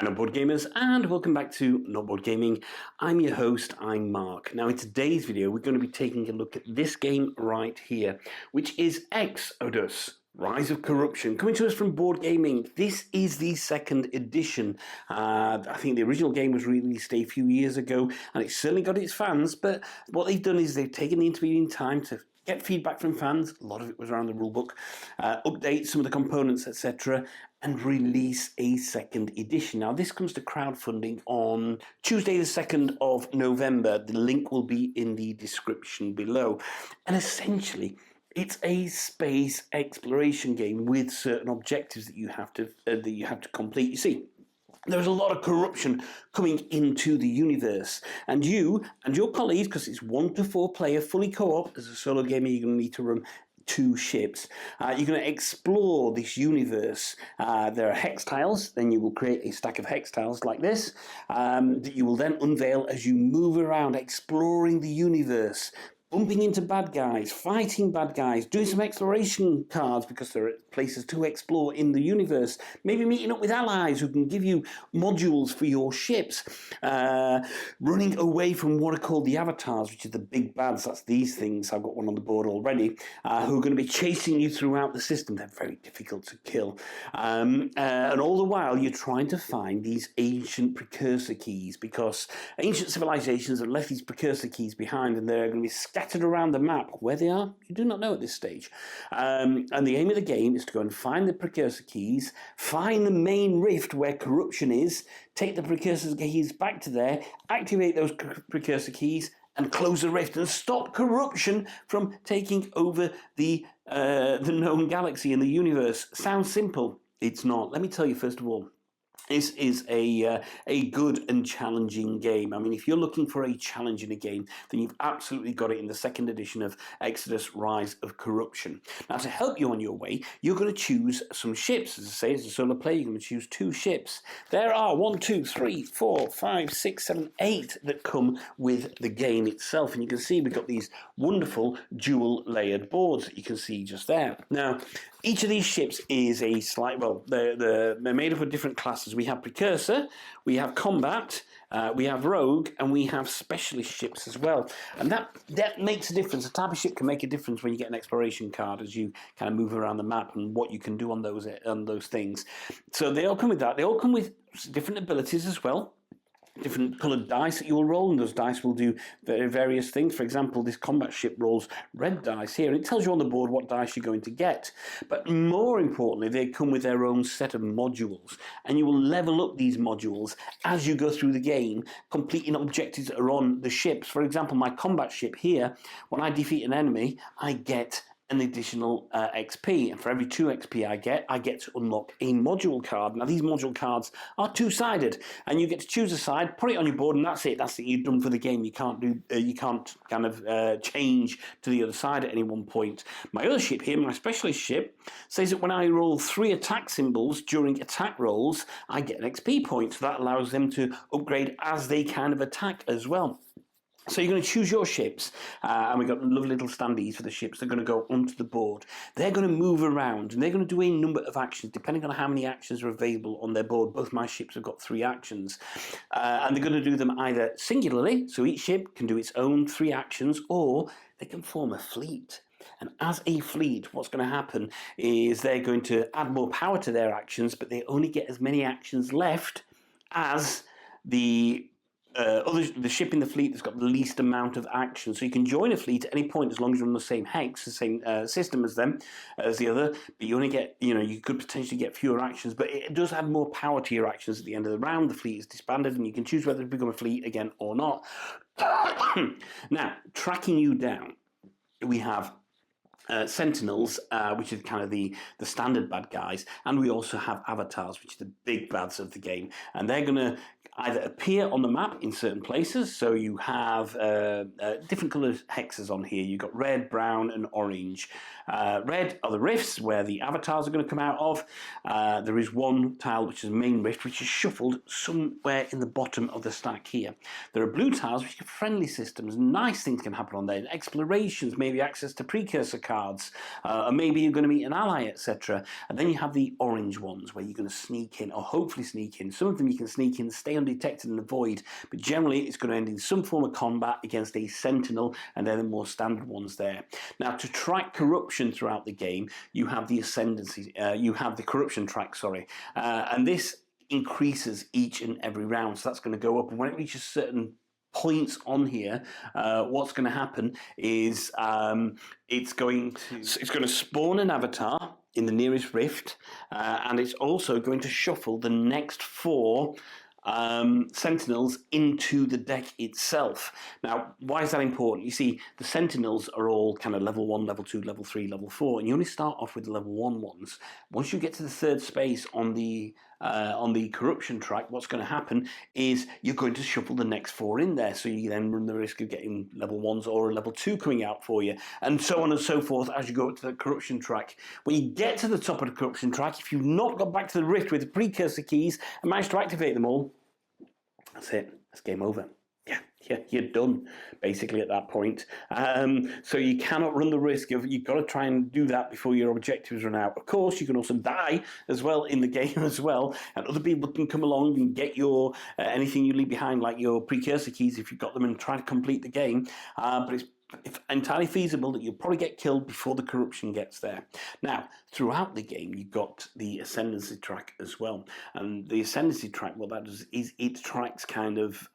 Hi, Not Board Gamers, and welcome back to Not Board Gaming. I'm your host, I'm Mark. Now, in today's video, we're going to be taking a look at this game right here, which is X-Odus, Rise of Corruption, coming to us from Board Gaming. This is the second edition. I think the original game was released a few years ago, and it's certainly got its fans, but what they've done is they've taken the intervening time to get feedback from fans, a lot of it was around the rulebook, update some of the components, etc., and release a second edition. Now, this comes to crowdfunding on Tuesday the 2nd of November. The link will be in the description below. And essentially, it's a space exploration game with certain objectives that you have to complete. You see, there's a lot of corruption coming into the universe, and you and your colleagues, because it's 1 to 4 player, fully co-op. As a solo gamer, you're going to need to run 2 ships. You're going to explore this universe. There are hex tiles. Then you will create a stack of hex tiles like this that you will then unveil as you move around, exploring the universe, bumping into bad guys, fighting bad guys, doing some exploration cards because there are places to explore in the universe, maybe meeting up with allies who can give you modules for your ships, running away from what are called the avatars, which are the big bads. That's these things. I've got one on the board already, who are going to be chasing you throughout the system. They're very difficult to kill. And all the while, you're trying to find these ancient precursor keys, because ancient civilizations have left these precursor keys behind, and they're going to be scattered around the map. Where they are, you do not know at this stage. And the aim of the game is to go and find the precursor keys, find the main rift where corruption is, take the precursor keys back to there, activate those precursor keys, and close the rift and stop corruption from taking over the known galaxy and the universe. Sounds simple. It's not. Let me tell you, first of all, this is a good and challenging game. I mean, if you're looking for a challenge in a game, then you've absolutely got it in the second edition of X-Odus Rise of Corruption. Now, to help you on your way, you're going to choose some ships. As I say, as a solo player, you're going to choose 2 ships. There are 1, 2, 3, 4, 5, 6, 7, 8 that come with the game itself. And you can see we've got these wonderful dual layered boards that you can see just there. Now, each of these ships is a slight, well, they're made up of different classes. We have Precursor, we have Combat, we have Rogue, and we have Specialist ships as well. And that makes a difference. A type of ship can make a difference when you get an exploration card as you kind of move around the map and what you can do on those things. So they all come with that. They all come with different abilities as well. Different coloured dice that you will roll, and those dice will do various things. For example, this combat ship rolls red dice here, and it tells you on the board what dice you're going to get. But more importantly, they come with their own set of modules, and you will level up these modules as you go through the game, completing objectives that are on the ships. For example, my combat ship here, when I defeat an enemy, I get an additional XP, and for every 2 XP I get to unlock a module card. Now, these module cards are 2-sided, and you get to choose a side, put it on your board, and that's it. That's it. You're done for the game. You can't kind of change to the other side at any one point. My other ship here, my specialist ship, says that when I roll 3 attack symbols during attack rolls, I get an XP point. So that allows them to upgrade as they kind of attack as well. So you're going to choose your ships, and we've got lovely little standees for the ships. They're going to go onto the board. They're going to move around, and they're going to do a number of actions, depending on how many actions are available on their board. Both my ships have got 3 actions, and they're going to do them either singularly, so each ship can do its own 3 actions, or they can form a fleet. And as a fleet, what's going to happen is they're going to add more power to their actions, but they only get as many actions left as the ship in the fleet that's got the least amount of action. So you can join a fleet at any point as long as you're on the same hex, the same system as them, as the other, but you only get, you could potentially get fewer actions, but it does add more power to your actions at the end of the round. The fleet is disbanded, and you can choose whether to become a fleet again or not. Now, tracking you down, we have Sentinels, which is kind of the standard bad guys, and we also have avatars, which are the big bads of the game, and they're going to either appear on the map in certain places. So you have different coloured hexes on here. You've got red, brown, and orange. Red are the rifts where the avatars are going to come out of. There is one tile which is a main rift, which is shuffled somewhere in the bottom of the stack here. There are blue tiles which are friendly systems. Nice things can happen on there. Explorations, maybe access to precursor cards, cards, and maybe you're going to meet an ally, etc. And then you have the orange ones where you're going to sneak in, or hopefully sneak in. Some of them you can sneak in, stay undetected and avoid, but generally it's going to end in some form of combat against a sentinel, and they're the more standard ones there. Now, to track corruption throughout the game, you have the ascendancy, you have the corruption track, sorry, and this increases each and every round, so that's going to go up, and when it reaches certain points on here, what's going to happen is it's going to spawn an avatar in the nearest rift, and it's also going to shuffle the next 4 sentinels into the deck itself. Now, why is that important? You see, the sentinels are all kind of level 1, level 2, level 3, level 4, and you only start off with the level 1 ones. Once you get to the 3rd space on the corruption track, what's going to happen is you're going to shuffle the next 4 in there, so you then run the risk of getting level 1s or a level 2 coming out for you, and so on and so forth as you go up to the corruption track. When you get to the top of the corruption track, if you've not got back to the rift with the precursor keys and managed to activate them all, that's it. That's game over. Yeah, you're done, basically, at that point. So you cannot run the risk of, you've got to try and do that before your objectives run out. Of course, you can also die as well in the game as well, and other people can come along and get your anything you leave behind, like your precursor keys, if you've got them, and try to complete the game. But it's entirely feasible that you'll probably get killed before the corruption gets there. Now, throughout the game, you've got the ascendancy track as well. And the ascendancy track, what that does is it tracks kind of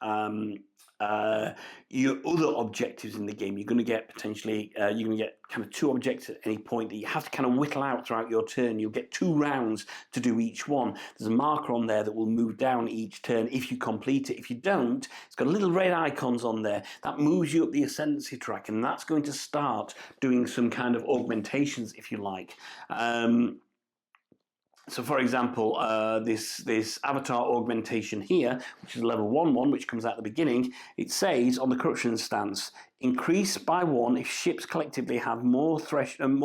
your other objectives in the game. You're going to get potentially, you're going to get kind of 2 objectives at any point that you have to kind of whittle out throughout your turn. You'll get 2 rounds to do each one. There's a marker on there that will move down each turn if you complete it. If you don't, it's got little red icons on there. That moves you up the ascendancy track, and that's going to start doing some kind of augmentations, if you like. So, for example, this avatar augmentation here, which is level 1, which comes out at the beginning, it says on the corruption stance, increase by 1 if ships collectively have more than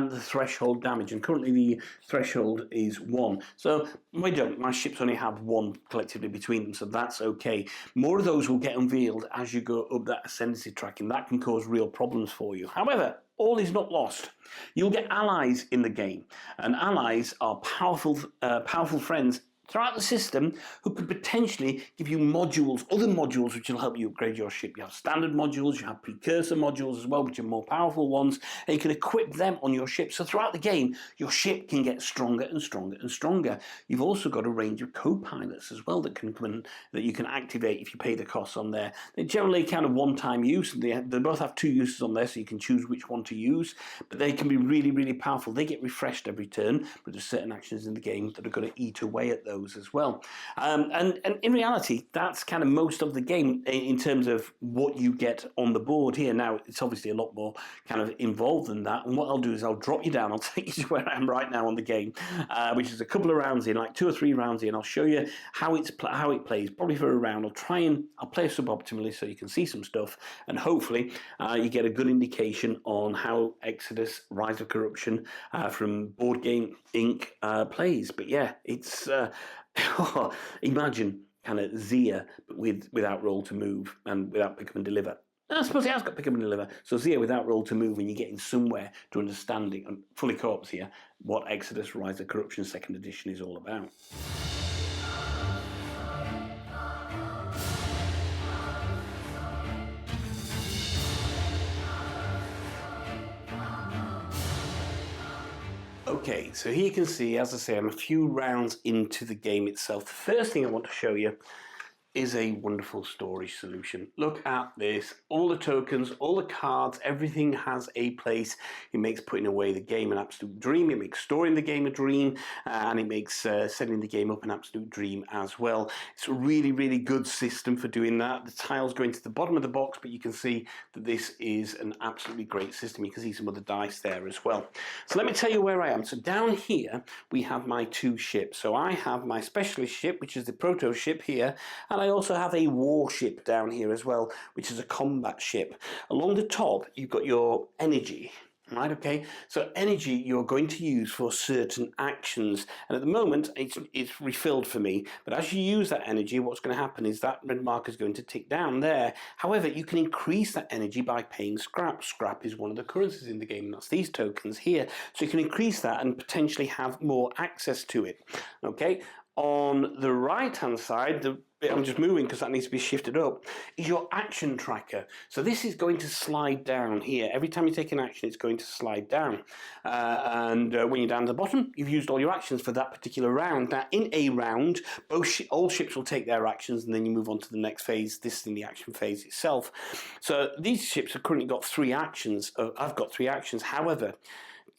the threshold damage. And currently the threshold is 1. So my ships only have 1 collectively between them, so that's okay. More of those will get unveiled as you go up that ascendancy track, and that can cause real problems for you. However, all is not lost. You'll get allies in the game, and allies are powerful friends throughout the system who could potentially give you modules, other modules which will help you upgrade your ship. You have standard modules, you have precursor modules as well, which are more powerful ones, and you can equip them on your ship. So throughout the game, your ship can get stronger and stronger and stronger. You've also got a range of co-pilots as well that can come in, that you can activate if you pay the costs on there. They're generally kind of one-time use, and they both have 2 uses on there, so you can choose which one to use, but they can be really, really powerful. They get refreshed every turn, but there's certain actions in the game that are going to eat away at those as well. And in reality, that's kind of most of the game in terms of what you get on the board here. Now, it's obviously a lot more kind of involved than that, and what I'll do is I'll drop you down, I'll take you to where I am right now on the game, which is a couple of rounds in, like 2 or 3 rounds in. I'll show you how it plays, probably for a round. I'll play suboptimally so you can see some stuff, and hopefully you get a good indication on how X-Odus Rise of Corruption from Board Game Inc. plays. But yeah, it's imagine kind of Zia, but without roll to move and without pick up and deliver. I suppose it has got pick up and deliver. So Zia without roll to move, and you're getting somewhere to understanding, and fully co-ops here, what X-Odus Rise of Corruption 2nd edition is all about. Okay, so here you can see, as I say, I'm a few rounds into the game itself. The first thing I want to show you is a wonderful storage solution. Look at this. All the tokens, all the cards, everything has a place. It makes putting away the game an absolute dream. It makes storing the game a dream, and it makes setting the game up an absolute dream as well. It's a really, really good system for doing that. The tiles go into the bottom of the box, but you can see that this is an absolutely great system. You can see some of the dice there as well. So let me tell you where I am. So down here, we have my 2 ships. So I have my specialist ship, which is the proto ship here, and I also have a warship down here as well, which is a combat ship. Along the top, you've got your energy. Right, okay, so energy you're going to use for certain actions, and at the moment it's refilled for me, but as you use that energy, what's going to happen is that red marker is going to tick down there. However, you can increase that energy by paying scrap. Scrap is one of the currencies in the game, and that's these tokens here, so you can increase that and potentially have more access to it. Okay, on the right hand side, the bit I'm just moving because that needs to be shifted up, is your action tracker. So this is going to slide down here. Every time you take an action, it's going to slide down. And when you're down at the bottom, you've used all your actions for that particular round. Now, in a round, all ships will take their actions, and then you move on to the next phase. This is in the action phase itself. So these ships have currently got 3 actions. I've got 3 actions. However,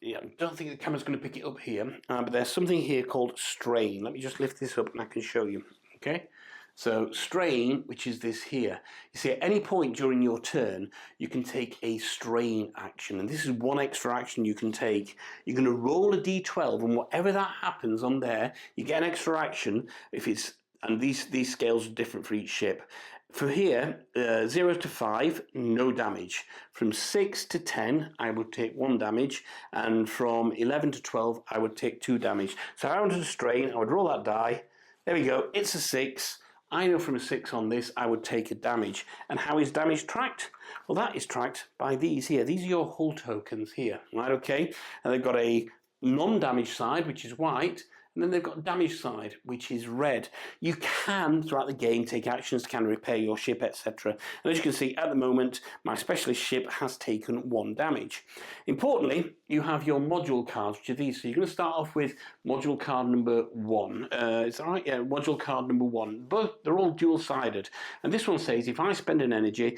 yeah, I don't think the camera's going to pick it up here, but there's something here called strain. Let me just lift this up and I can show you. Okay, so strain, which is this here. You see, at any point during your turn, you can take a strain action, and this is one extra action you can take. You're going to roll a d12, and whatever that happens on there, you get an extra action. If it's and these scales are different for each ship. From here, 0 to 5, no damage. From 6 to 10, I would take 1 damage. And from 11 to 12, I would take 2 damage. So I wanted to strain, I would roll that die. There we go, it's a 6. I know from a 6 on this, I would take a damage. And how is damage tracked? Well, that is tracked by these here. These are your hull tokens here, right, okay? And they've got a non-damage side, which is white, and then they've got damage side, which is red. You can, throughout the game, take actions to kind of repair your ship, etc. And as you can see, at the moment, my specialist ship has taken 1 damage. Importantly, you have your module cards, which are these. So you're going to start off with module card number 1. Is that right? Yeah, module card number 1. Both, they're all dual-sided. And this one says, if I spend an energy,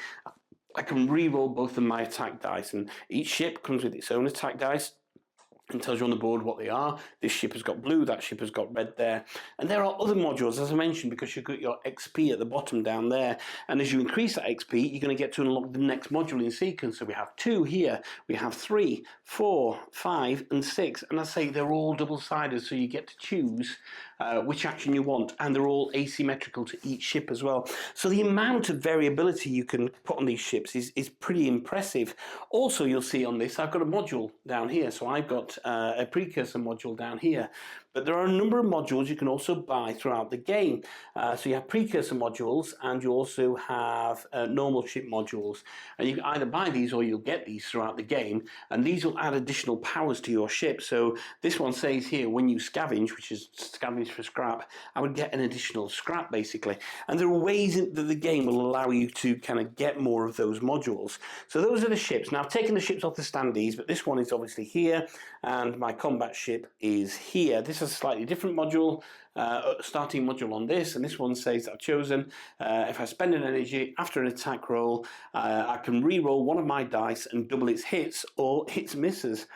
I can re-roll both of my attack dice. And each ship comes with its own attack dice and tells you on the board what they are. This ship has got blue, that ship has got red there. And there are other modules, as I mentioned, because you've got your XP at the bottom down there. And as you increase that XP, you're going to get to unlock the next module in sequence. So we have 2 here, we have 3, 4, 5, and 6. And I say they're all double-sided, so you get to choose which action you want, and they're all asymmetrical to each ship as well. So the amount of variability you can put on these ships is pretty impressive. Also, you'll see on this, I've got a module down here. So I've got a precursor module down here. But there are a number of modules you can also buy throughout the game. So you have precursor modules, and you also have normal ship modules. And you can either buy these or you'll get these throughout the game. And these will add additional powers to your ship. So this one says here, when you scavenge, which is scavenge for scrap, I would get an additional scrap, basically. And there are ways that the game will allow you to kind of get more of those modules. So those are the ships. Now, I've taken the ships off the standees, but this one is obviously here, and my combat ship is here. This is a slightly different module, starting module on this, and this one says that I've chosen, if I spend an energy after an attack roll, I can re-roll one of my dice and double its hits or its misses.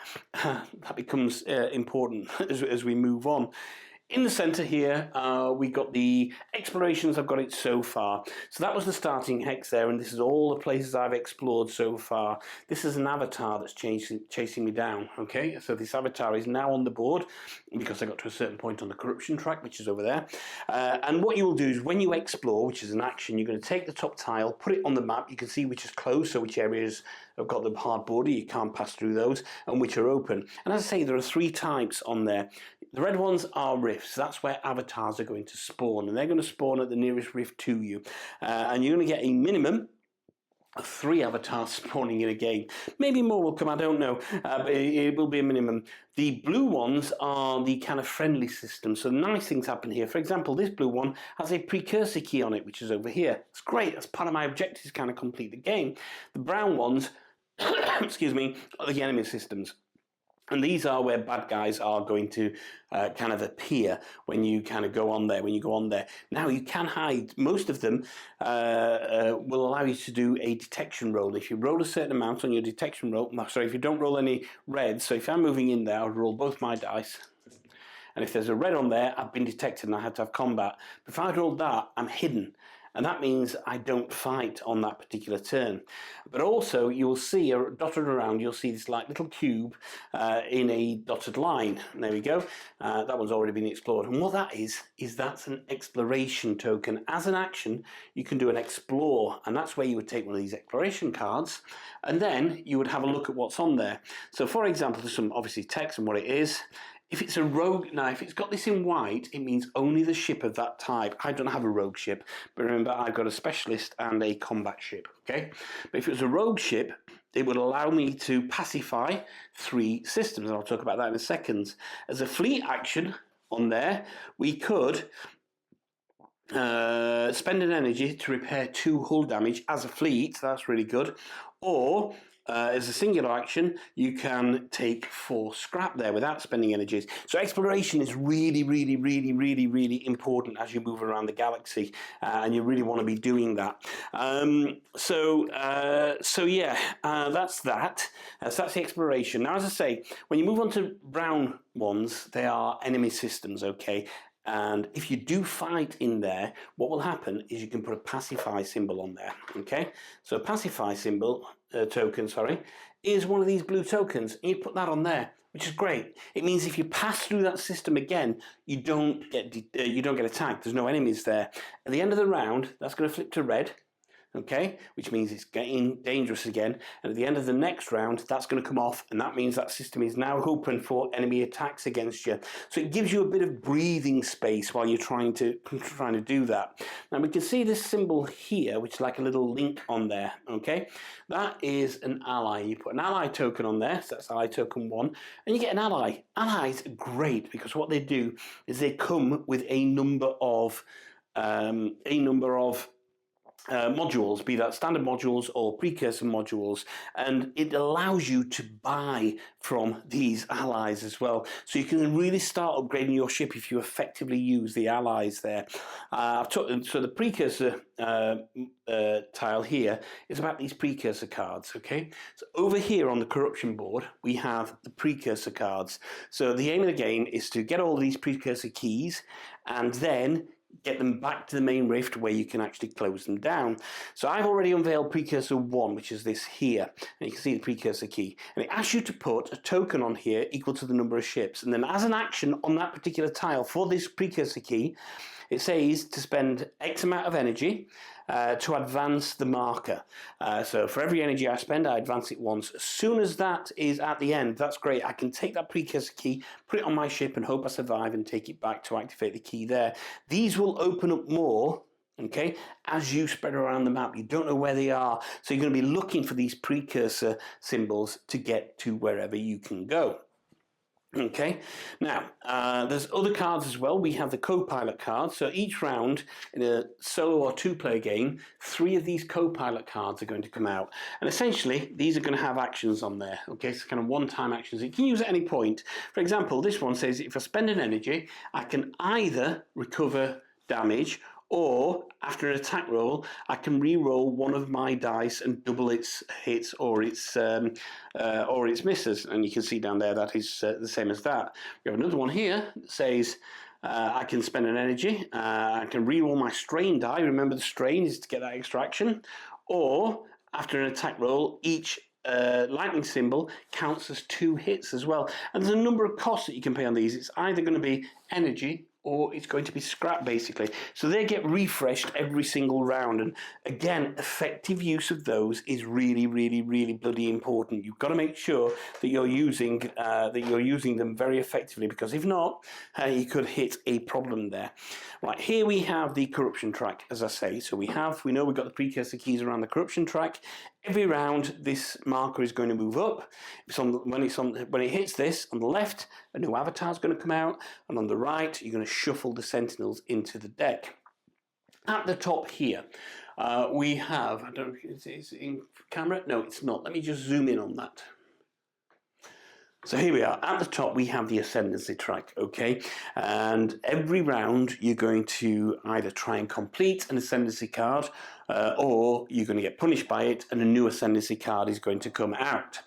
That becomes important as we move on. In the center here, we got the explorations. I've got it so far. So that was the starting hex there, and this is all the places I've explored so far. This is an avatar that's chasing me down, okay? So this avatar is now on the board because I got to a certain point on the corruption track, which is over there. And what you will do is when you explore, which is an action, you're going to take the top tile, put it on the map. You can see which is closed, so which areas have got the hard border, you can't pass through those, and which are open. And as I say, there are 3 types on there. The red ones are rifts. That's where avatars are going to spawn, and they're going to spawn at the nearest rift to you. And you're going to get a minimum of 3 avatars spawning in a game. Maybe more will come, I don't know, but it will be a minimum. The blue ones are the kind of friendly system, so nice things happen here. For example, this blue one has a precursor key on it, which is over here. It's great. That's part of my objective, to kind of complete the game. The brown ones, excuse me, are the enemy systems. And these are where bad guys are going to kind of appear when you kind of go on there. Now, you can hide. Most of them will allow you to do a detection roll. If you roll a certain amount on your detection roll, sorry, if you don't roll any reds, so if I'm moving in there, I would roll both my dice. And if there's a red on there, I've been detected and I had to have combat. But if I'd rolled that, I'm hidden. and that means I don't fight on that particular turn. But also you'll see dotted around, you'll see this like little cube in a dotted line. And there we go. That one's already been explored. And what that is that's an exploration token. As an action, you can do an explore, and that's where you would take one of these exploration cards, and then you would have a look at what's on there. So for example, there's some obviously text and what it is. If it's a rogue, now if it's got this in white, it means only the ship of that type. I don't have a rogue ship, but remember I've got a specialist and a combat ship, okay? But if it was a rogue ship, it would allow me to pacify 3 systems, and I'll talk about that in a second. As a fleet action on there, we could spend an energy to repair 2 hull damage as a fleet. That's really good. Or as a singular action, you can take 4 scrap there without spending energies. So exploration is really, really, really, really, really important as you move around the galaxy, and you really want to be doing that. So yeah, that's that. So that's the exploration. Now, as I say, when you move on to brown ones, they are enemy systems, okay? And if you do fight in there, what will happen is you can put a pacify symbol on there, okay? So a pacify symbol, token, sorry, is one of these blue tokens, and you put that on there, which is great. It means if you pass through that system again, you don't get attacked. There's no enemies there. At the end of the round, that's going to flip to red, okay, which means it's getting dangerous again. And at the end of the next round, that's going to come off, and that means that system is now open for enemy attacks against you. So it gives you a bit of breathing space while you're trying to do that. Now we can see this symbol here, which is like a little link on there, okay? That is an ally. You put an ally token on there, so that's ally token 1, and you get an ally. Allies are great because what they do is they come with a number of modules, be that standard modules or precursor modules, and it allows you to buy from these allies as well. So you can really start upgrading your ship if you effectively use the allies there. So the precursor tile here is about these precursor cards, okay? So over here on the corruption board, we have the precursor cards. So the aim of the game is to get all these precursor keys and then get them back to the main rift where you can actually close them down. So I've already unveiled precursor 1, which is this here, and you can see the precursor key, and it asks you to put a token on here equal to the number of ships, and then as an action on that particular tile for this precursor key, it says to spend X amount of energy to advance the marker. So for every energy I spend, I advance it once. As soon as that is at the end, that's great. I can take that precursor key, put it on my ship, and hope I survive and take it back to activate the key there. These will open up more, okay, as you spread around the map. You don't know where they are, so you're going to be looking for these precursor symbols to get to wherever you can go. Okay, now there's other cards as well. We have the co-pilot cards. So each round in a solo or 2-player game, 3 of these co-pilot cards are going to come out, and essentially these are going to have actions on there. Okay, so kind of one-time actions. You can use at any point. For example, this one says if I spend an energy, I can either recover damage, or after an attack roll, I can re-roll one of my dice and double its hits or its misses. And you can see down there that is the same as that. We have another one here that says I can spend an energy. I can re-roll my strain die. Remember, the strain is to get that extra action. Or after an attack roll, each lightning symbol counts as 2 hits as well. And there's a number of costs that you can pay on these. It's either going to be energy or it's going to be scrap, basically. So they get refreshed every single round. And again, effective use of those is really, really, really bloody important. You've got to make sure that you're using them very effectively, because if not, you could hit a problem there. Right, here we have the corruption track, as I say. So we know we've got the precursor keys around the corruption track. Every round, this marker is going to move up. When it hits this, on the left, a new avatar is going to come out, and on the right, you're going to shuffle the sentinels into the deck. At the top here, we have, I don't know if it's in camera. No, it's not. Let me just zoom in on that. So here we are. At the top, we have the ascendancy track, okay? And every round, you're going to either try and complete an ascendancy card, or you're going to get punished by it, and a new ascendancy card is going to come out.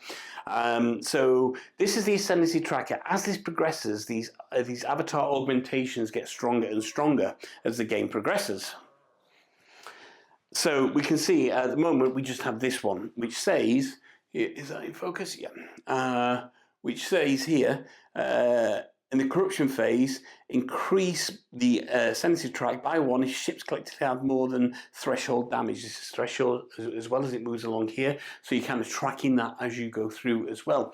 So this is the ascendancy tracker. As this progresses, these avatar augmentations get stronger and stronger as the game progresses. So we can see at the moment we just have this one, which says, is that in focus? Yeah. Which says here, in the corruption phase, increase the ascendancy track by 1 if ships collected have more than threshold damage. This is threshold as well as it moves along here, so you're kind of tracking that as you go through as well.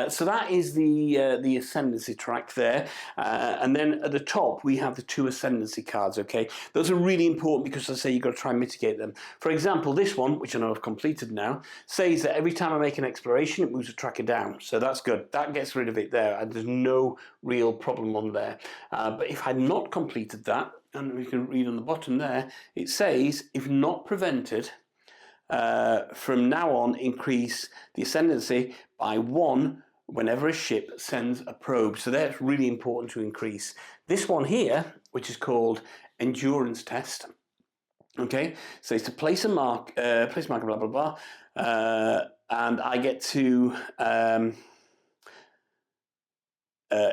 So that is the ascendancy track there, and then at the top we have the 2 ascendancy cards. Okay, those are really important because, as I say, you've got to try and mitigate them. For example, this one, which I know I've completed now, says that every time I make an exploration, it moves a tracker down. So that's good. That gets rid of it there, and there's no real problem on there. But if I had not completed that, and we can read on the bottom there, it says, if not prevented, from now on increase the ascendancy by 1 whenever a ship sends a probe. So that's really important to increase. This one here, which is called endurance test, okay, so it's to place a marker, blah, blah, blah, and I get to...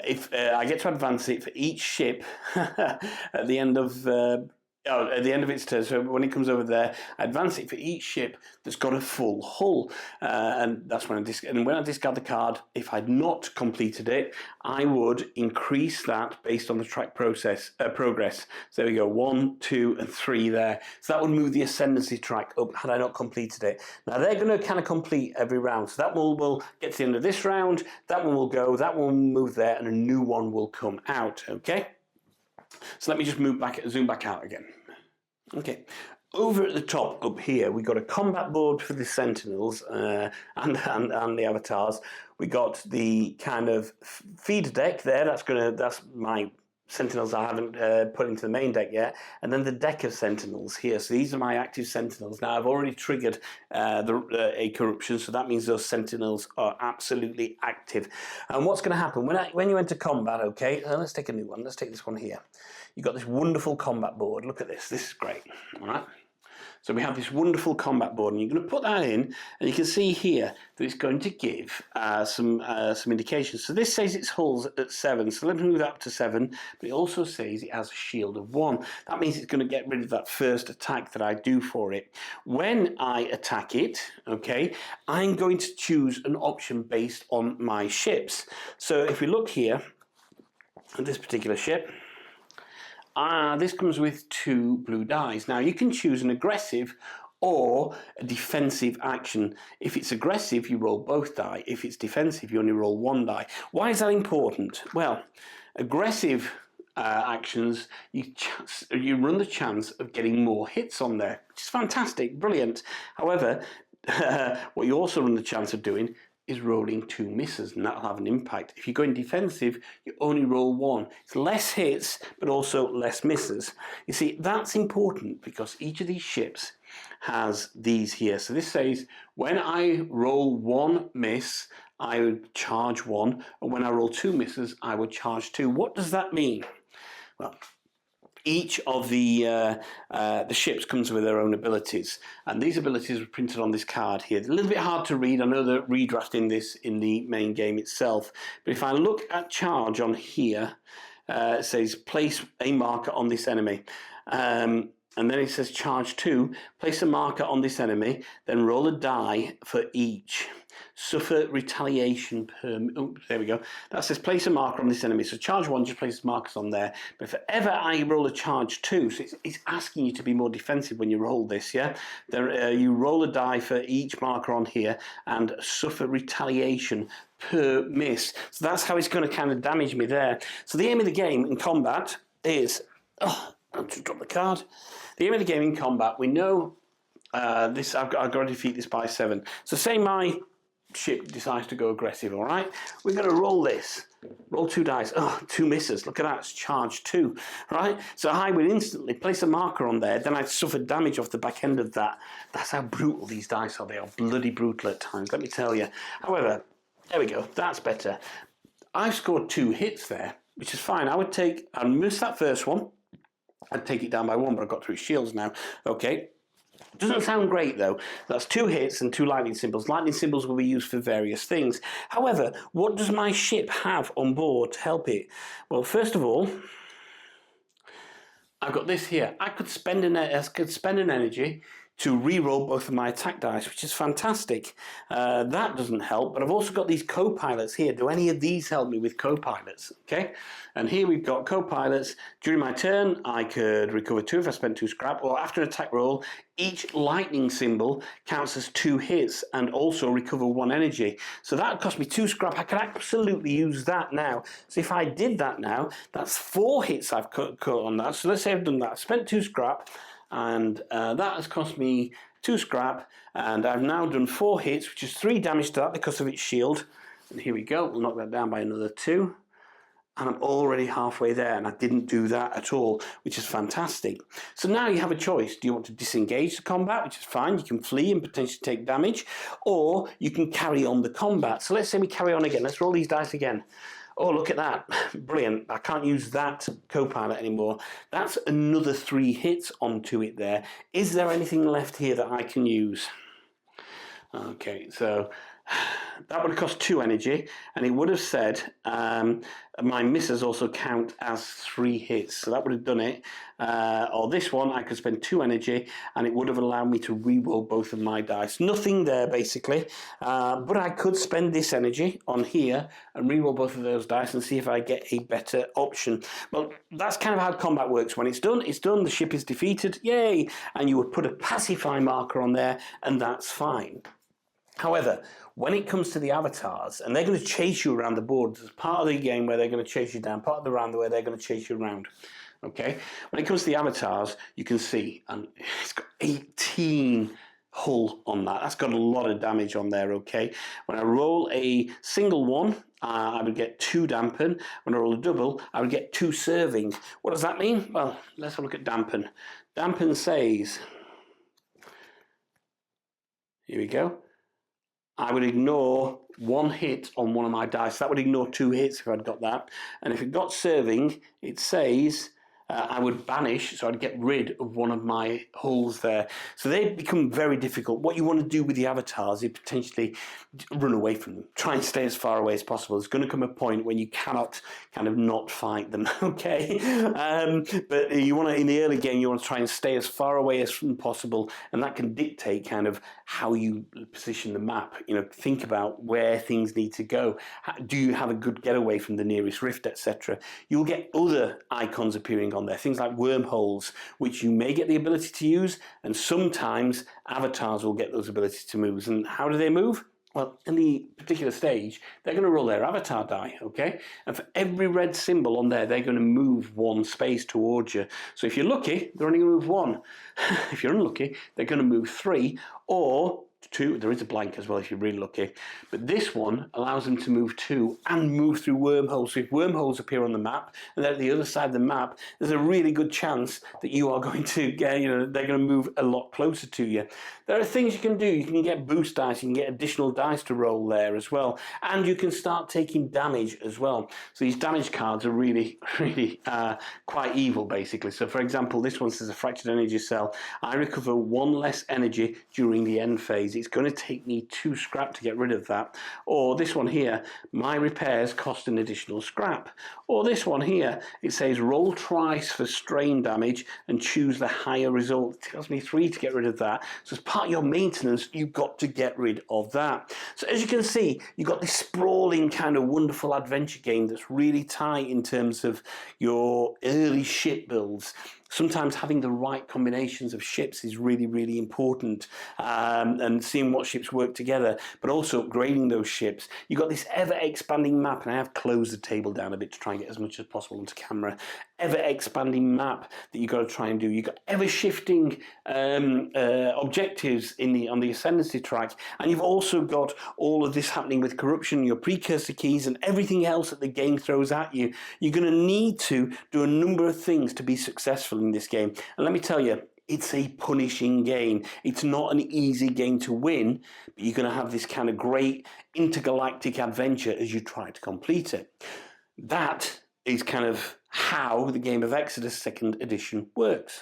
if I get to advance it for each ship at the end of its turn. So when it comes over there, I advance it for each ship that's got a full hull, and that's when when I discard the card. If I'd not completed it, I would increase that based on the track progress. So there we go, 1, 2, and 3 there. So that would move the ascendancy track up had I not completed it. Now they're going to kind of complete every round. So that one will get to the end of this round. That one will go. That one will move there, and a new one will come out. Okay. So let me just zoom back out again. Okay, over at the top up here, we got a combat board for the Sentinels and the avatars. We got the kind of feeder deck there. That's my Sentinels I haven't put into the main deck yet, and then the deck of Sentinels here. So these are my active Sentinels. Now I've already triggered a corruption, so that means those Sentinels are absolutely active. And what's going to happen when you enter combat? Okay, let's take a new one. Let's take this one here. You've got this wonderful combat board. Look at this. This is great. All right. So we have this wonderful combat board, and you're going to put that in, and you can see here that it's going to give some indications. So this says its hull's at 7, so let me move that up to 7, but it also says it has a shield of 1. That means it's going to get rid of that first attack that I do for it. When I attack it, okay, I'm going to choose an option based on my ships. So if we look here at this particular ship, this comes with 2 blue dice. Now you can choose an aggressive or a defensive action. If it's aggressive, you roll both die. If it's defensive, you only roll 1 die. Why is that important? Well, aggressive actions, you run the chance of getting more hits on there, which is fantastic, brilliant. However, what you also run the chance of doing is rolling 2 misses, and that'll have an impact. If you're going defensive, you only roll 1. It's less hits, but also less misses. You see, that's important because each of these ships has these here. So this says, when I roll 1 miss, I would charge 1, and when I roll 2 misses, I would charge 2. What does that mean? Well, each of the ships comes with their own abilities, and these abilities are printed on this card here. It's a little bit hard to read. I know they're redrafting this in the main game itself, but if I look at charge on here, it says place a marker on this enemy. And then it says charge 2, place a marker on this enemy, then roll a die for each. Suffer retaliation per... Oh, there we go. That says place a marker on this enemy. So charge 1 just places markers on there. But if ever I roll a charge 2, so it's asking you to be more defensive when you roll this, yeah? Then you roll a die for each marker on here and suffer retaliation per miss. So that's how it's going to kind of damage me there. So the aim of the game in combat is... Oh, I'll just drop the card. The aim of the game in combat, we know this. I've got to defeat this by 7. So say my ship decides to go aggressive, all right? We're going to roll this. Roll 2 dice. Oh, 2 misses. Look at that. It's charge 2, right? So I would instantly place a marker on there. Then I'd suffer damage off the back end of that. That's how brutal these dice are. They are bloody brutal at times, let me tell you. However, there we go. That's better. I've scored 2 hits there, which is fine. I'd miss that first one. I'd take it down by 1, but I've got 3 shields now. Okay. Doesn't sound great though. That's 2 hits and 2 lightning symbols. Lightning symbols will be used for various things. However, what does my ship have on board to help it? Well, first of all, I've got this here. I could spend an energy to re-roll both of my attack dice, which is fantastic. That doesn't help, but I've also got these co-pilots here. Do any of these help me with co-pilots? Okay, and here we've got co-pilots. During my turn, I could recover 2 if I spent 2 scrap, or after an attack roll, each lightning symbol counts as 2 hits and also recover 1 energy. So that cost me 2 scrap. I could absolutely use that now. So if I did that now, that's 4 hits I've cut on that. So let's say I've done that. I spent 2 scrap, and that has cost me 2 scrap, and I've now done 4 hits, which is 3 damage to that because of its shield. And here we go, we'll knock that down by another 2. And I'm already halfway there, and I didn't do that at all, which is fantastic. So now you have a choice. Do you want to disengage the combat, which is fine, you can flee and potentially take damage, or you can carry on the combat. So let's say we carry on again. Let's roll these dice again. Oh, look at that. Brilliant. I can't use that co-pilot anymore. That's another 3 hits onto it there. Is there anything left here that I can use? Okay, so that would have cost 2 energy, and it would have said my misses also count as 3 hits, so that would have done it. Or this one, I could spend 2 energy, and it would have allowed me to re-roll both of my dice. Nothing there, basically, but I could spend this energy on here and re-roll both of those dice and see if I get a better option. Well, that's kind of how combat works. When it's done, the ship is defeated, yay! And you would put a pacify marker on there, and that's fine. However, when it comes to the avatars, and they're going to chase you around the board, there's part of the game where they're going to chase you down, part of the round where they're going to chase you around. Okay? When it comes to the avatars, you can see, and it's got 18 hull on that. That's got a lot of damage on there, okay? When I roll a single one, I would get 2 dampen. When I roll a double, I would get 2 serving. What does that mean? Well, let's have a look at dampen. Dampen says, here we go, I would ignore 1 hit on one of my dice. That would ignore 2 hits if I'd got that. And if it got serving, it says I would banish, so I'd get rid of one of my hulls there. So they become very difficult. What you want to do with the avatars is potentially run away from them. Try and stay as far away as possible. There's going to come a point when you cannot kind of not fight them, okay? But you want to, in the early game, you want to try and stay as far away as possible, and that can dictate kind of how you position the map. You know, think about where things need to go. Do you have a good getaway from the nearest rift, etc.? You'll get other icons appearing on there, things like wormholes, which you may get the ability to use, and sometimes avatars will get those abilities to move. And how do they move? Well, in the particular stage, they're going to roll their avatar die, okay? And for every red symbol on there, they're going to move 1 space towards you. So if you're lucky, they're only going to move 1. If you're unlucky, they're going to move 3, or 2. There is a blank as well if you're really lucky. But this one allows them to move 2 and move through wormholes. So if wormholes appear on the map and they're at the other side of the map, there's a really good chance that you are going to get, they're going to move a lot closer to you. There are things you can do. You can get boost dice, you can get additional dice to roll there as well. And you can start taking damage as well. So these damage cards are really, really quite evil, basically. So for example, this one says a fractured energy cell. I recover 1 less energy during the end phase. It's going to take me 2 scrap to get rid of that. Or this one here, my repairs cost an additional scrap. Or this one here, it says roll twice for strain damage and choose the higher result. It tells me 3 to get rid of that. So as part of your maintenance, you've got to get rid of that. So as you can see, you've got this sprawling kind of wonderful adventure game that's really tight in terms of your early ship builds. Sometimes having the right combinations of ships is really, really important, and seeing what ships work together, but also upgrading those ships. You've got this ever-expanding map, and I have closed the table down a bit to try and get as much as possible onto camera. Ever-expanding map that you've got to try and do. You've got ever-shifting objectives on the ascendancy track, and you've also got all of this happening with corruption, your precursor keys, and everything else that the game throws at you. You're going to need to do a number of things to be successful in this game. And let me tell you, it's a punishing game. It's not an easy game to win, but you're going to have this kind of great intergalactic adventure as you try to complete it. That is kind of how the game of X-Odus 2nd edition works.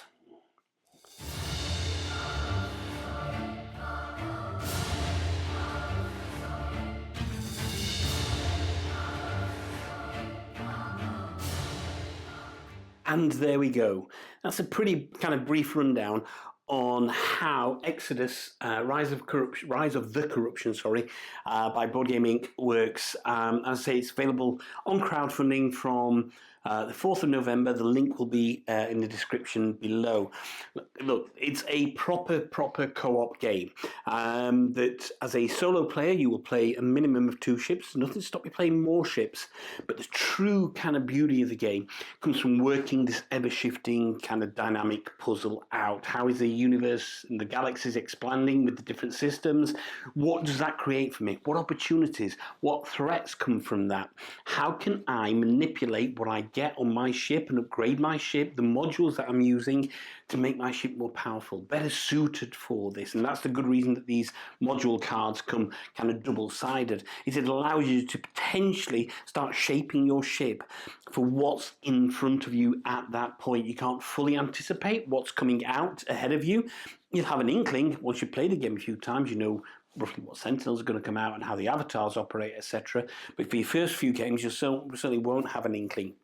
And there we go. That's a pretty kind of brief rundown on how X-Odus, Rise of the Corruption, by Board Game Inc. works. As I say, it's available on crowdfunding from the 4th of November. The link will be in the description below. Look, it's a proper co-op game that as a solo player, you will play a minimum of 2 ships. Nothing to stop you playing more ships. But the true kind of beauty of the game comes from working this ever-shifting kind of dynamic puzzle out. How is the universe and the galaxies expanding with the different systems? What does that create for me? What opportunities? What threats come from that? How can I manipulate what I get on my ship and upgrade my ship, the modules that I'm using to make my ship more powerful, better suited for this? And that's the good reason that these module cards come kind of double-sided, is it allows you to potentially start shaping your ship for what's in front of you at that point. You can't fully anticipate what's coming out ahead of you. You'll have an inkling once you play the game a few times, you know roughly what Sentinels are going to come out and how the avatars operate, etc. But for your first few games, you certainly won't have an inkling.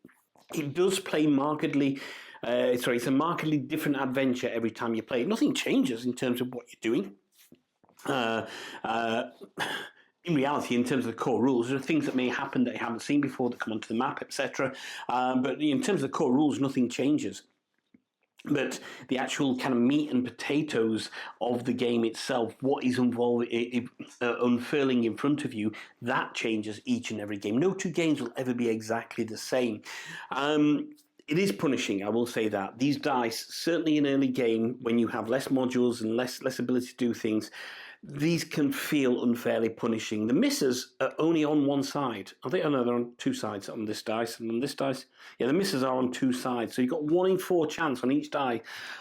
It does play markedly. It's a markedly different adventure every time you play. Nothing changes in terms of what you're doing. In reality, in terms of the core rules, there are things that may happen that you haven't seen before that come onto the map, etc. But in terms of the core rules, nothing changes. But the actual kind of meat and potatoes of the game itself, what is unfurling in front of you, that changes each and every game. No 2 games will ever be exactly the same. It is punishing, I will say that. These dice, certainly in early game, when you have less modules and less ability to do things, these can feel unfairly punishing. The misses are only on one side. I think, they're on 2 sides on this dice. And on this dice, yeah, the misses are on 2 sides. So you've got 1 in 4 chance on each die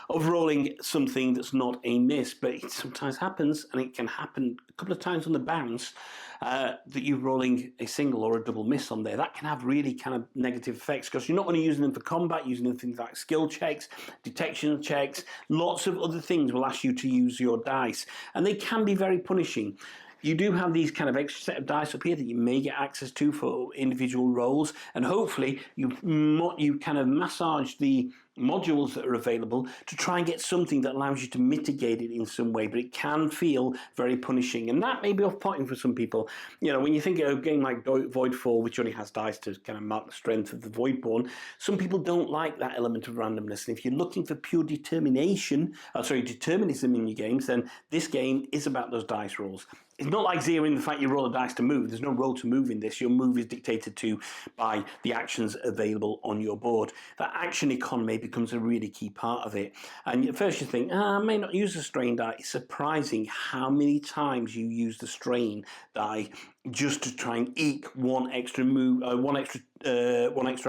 of rolling something that's not a miss. But it sometimes happens, and it can happen a couple of times on the bounce, that you're rolling a single or a double miss on there. That can have really kind of negative effects because you're not only using them for combat, using them for things like skill checks, detection checks, lots of other things will ask you to use your dice, and they can be very punishing. You do have these kind of extra set of dice up here that you may get access to for individual rolls, and hopefully you kind of massage the modules that are available to try and get something that allows you to mitigate it in some way, but it can feel very punishing, and that may be off-putting for some people. You know, when you think of a game like Voidfall, which only has dice to kind of mark the strength of the Voidborn, some people don't like that element of randomness, and if you're looking for pure determinism in your games, then this game is about those dice rolls. It's not like zeroing the fact you roll a dice to move. There's no roll to move in this. Your move is dictated to by the actions available on your board. That action economy becomes a really key part of it. And at first you think, I may not use the strain die. It's surprising how many times you use the strain die just to try and eke one extra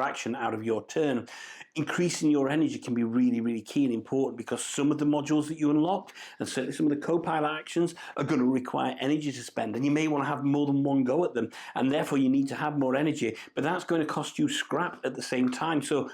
action out of your turn. Increasing your energy can be really, really key and important because some of the modules that you unlock, and certainly some of the co-pilot actions, are going to require energy to spend, and you may want to have more than one go at them, and therefore you need to have more energy, but that's going to cost you scrap at the same time. So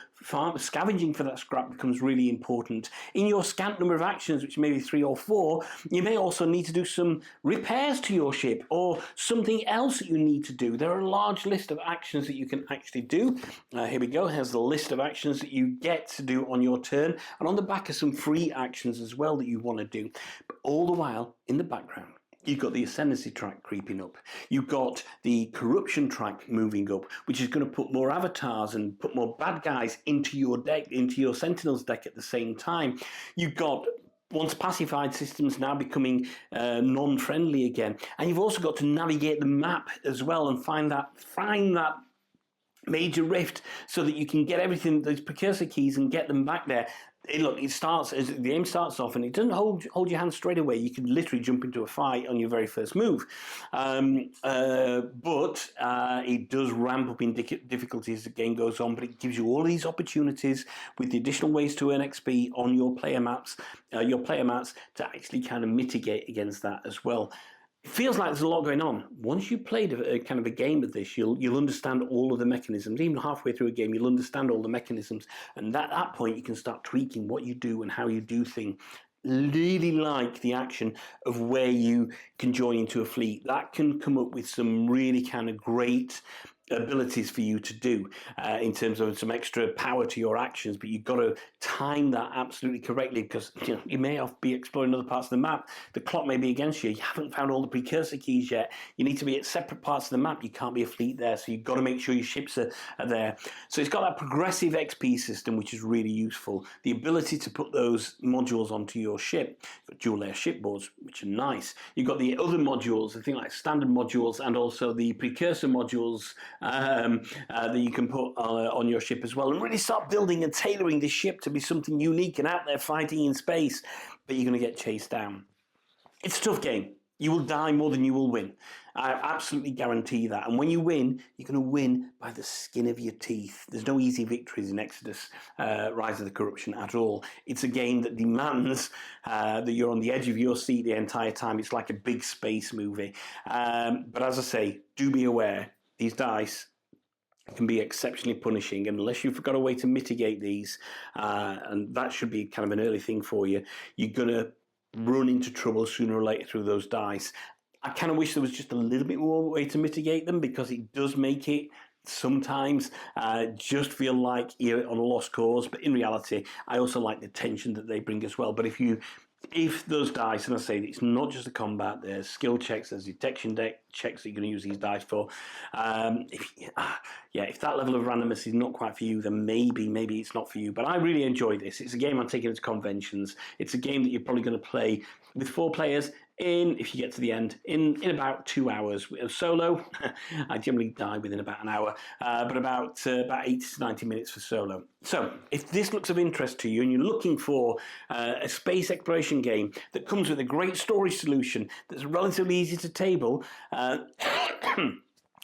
scavenging for that scrap becomes really important. In your scant number of actions, which may be 3 or 4, you may also need to do some repairs to your ship or something else that you need to do. There are a large list of actions that you can actually do. Here we go. Here's the list of actions that you get to do on your turn, and on the back are some free actions as well that you want to do. But all the while, in the background, you've got the ascendancy track creeping up. You've got the corruption track moving up, which is going to put more avatars and put more bad guys into your deck, into your Sentinels deck at the same time. You've got once pacified systems now becoming non-friendly again. And you've also got to navigate the map as well and find that major rift so that you can get everything, those precursor keys, and get them back there. It starts as the game starts off, and it doesn't hold your hand straight away. You can literally jump into a fight on your very first move, but it does ramp up in difficulty as the game goes on. But it gives you all these opportunities with the additional ways to earn XP on your player mats, to actually kind of mitigate against that as well. It feels like there's a lot going on. Once you've played a kind of a game of this, you'll understand all of the mechanisms. Even halfway through a game, you'll understand all the mechanisms. And at that point, you can start tweaking what you do and how you do things. Really like the action of where you can join into a fleet. That can come up with some really kind of great abilities for you to do in terms of some extra power to your actions, but you've got to time that absolutely correctly, because you may be exploring other parts of the map. The clock may be against you. You haven't found all the precursor keys yet. You need to be at separate parts of the map. You can't be a fleet there, so you've got to make sure your ships are there. So it's got that progressive XP system, which is really useful. The ability to put those modules onto your ship. You've got dual layer shipboards, which are nice. You've got the other modules, the thing like standard modules, and also the precursor modules that you can put on your ship as well, and really start building and tailoring this ship to be something unique and out there fighting in space, but you're going to get chased down. It's a tough game. You will die more than you will win. I absolutely guarantee that. And when you win, you're going to win by the skin of your teeth. There's no easy victories in X-Odus, Rise of the Corruption at all. It's a game that demands that you're on the edge of your seat the entire time. It's like a big space movie. But as I say, do be aware, these dice can be exceptionally punishing, and unless you've got a way to mitigate these, and that should be kind of an early thing for you, you're going to run into trouble sooner or later through those dice. I kind of wish there was just a little bit more way to mitigate them, because it does make it sometimes just feel like you're on a lost cause. But in reality, I also like the tension that they bring as well. But if those dice, and I say it's not just the combat, there's skill checks, there's detection checks that you're going to use these dice for. If that level of randomness is not quite for you, then maybe it's not for you. But I really enjoy this. It's a game I'm taking to conventions. It's a game that you're probably going to play with 4 players if you get to the end, in about 2 hours. Solo, I generally die within about an hour, but about 80 to 90 minutes for solo. So if this looks of interest to you and you're looking for a space exploration game that comes with a great story solution that's relatively easy to table,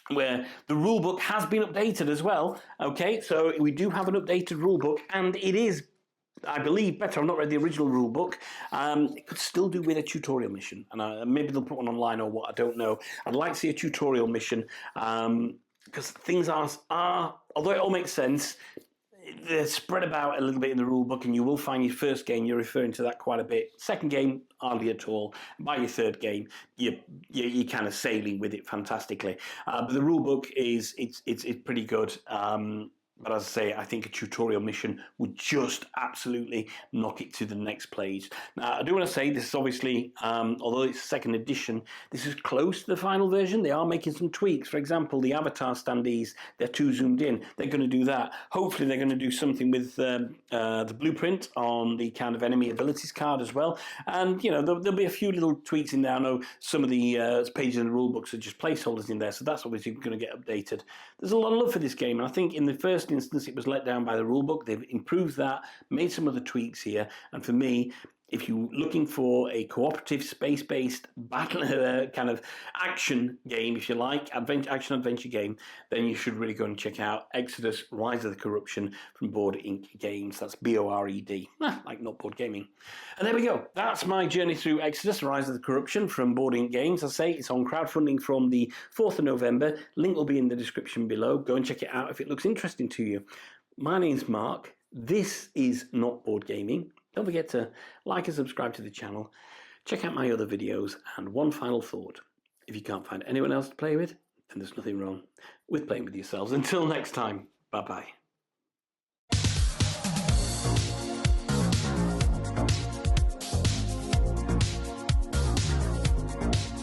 where the rulebook has been updated as well, okay, so we do have an updated rulebook, and it is, I believe, better. I've not read the original rule book. It could still do with a tutorial mission, and maybe they'll put one online or what, I don't know. I'd like to see a tutorial mission, because things are, although it all makes sense, they're spread about a little bit in the rule book, and you will find your first game, you're referring to that quite a bit. Second game, hardly at all. By your third game, you're kind of sailing with it fantastically. But the rule book it's pretty good. But as I say, I think a tutorial mission would just absolutely knock it to the next page. Now, I do want to say this is obviously, although it's second edition, this is close to the final version. They are making some tweaks. For example, the avatar standees, they're too zoomed in. They're going to do that. Hopefully, they're going to do something with the blueprint on the kind of enemy abilities card as well. And, there'll be a few little tweaks in there. I know some of the pages in the rule books are just placeholders in there, so that's obviously going to get updated. There's a lot of love for this game, and I think in the first instance it was let down by the rulebook. They've improved that, made some other tweaks here, and for me, if you're looking for a cooperative space-based battle kind of action game, if you like, action-adventure game, then you should really go and check out X-Odus, Rise of the Corruption from Board Inc. Games. That's BORED, like not board gaming. And there we go. That's my journey through X-Odus, Rise of the Corruption from Board Inc. Games. I say it's on crowdfunding from the 4th of November. Link will be in the description below. Go and check it out if it looks interesting to you. My name's Mark. This is Not Board Gaming. Don't forget to like and subscribe to the channel. Check out my other videos. And one final thought. If you can't find anyone else to play with, then there's nothing wrong with playing with yourselves. Until next time, bye-bye.